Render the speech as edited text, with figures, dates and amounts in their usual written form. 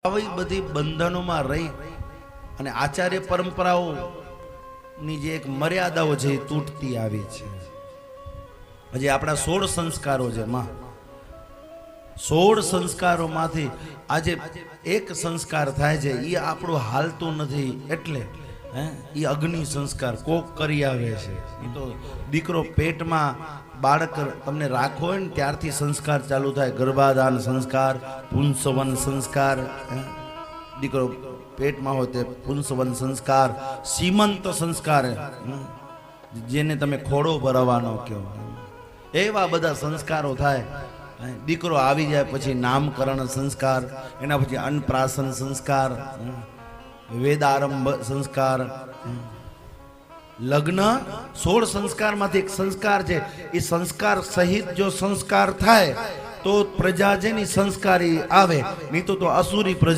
આવી બધી બંધનોમાં રહી અને આચાર્ય પરંપરાઓની જે એક મર્યાદાઓ છે એ તૂટતી આવી છે. હજી આપણા 16 સંસ્કારો છે માં, 16 સંસ્કારોમાંથી આજે એક સંસ્કાર થાય છે એ આપણું હાલતું નથી. એટલે એ અગ્નિ સંસ્કાર કોક કરી આવે છે. એ તો દીકરો પેટમાં બાળક તમને રાખવો હોય ને ત્યારથી સંસ્કાર ચાલુ થાય. ગર્ભાધાન સંસ્કાર, પુંસવન સંસ્કાર, દીકરો પેટમાં હોય તે પુંસવન સંસ્કાર, સીમંત સંસ્કાર, જેને તમે ખોડો ભરવાનો કહો, એવા બધા સંસ્કારો થાય. દીકરો આવી જાય પછી નામકરણ સંસ્કાર, એના પછી અન્નપ્રાશન સંસ્કાર, વેદારંભ સંસ્કાર, લગ્ન. 16 સંસ્કારમાંથી એક સંસ્કાર છે. એ સંસ્કાર સહિત જો સંસ્કાર થાય તો પ્રજા જેની સંસ્કારી આવે, નહીં તો અસુરી પ્રજા.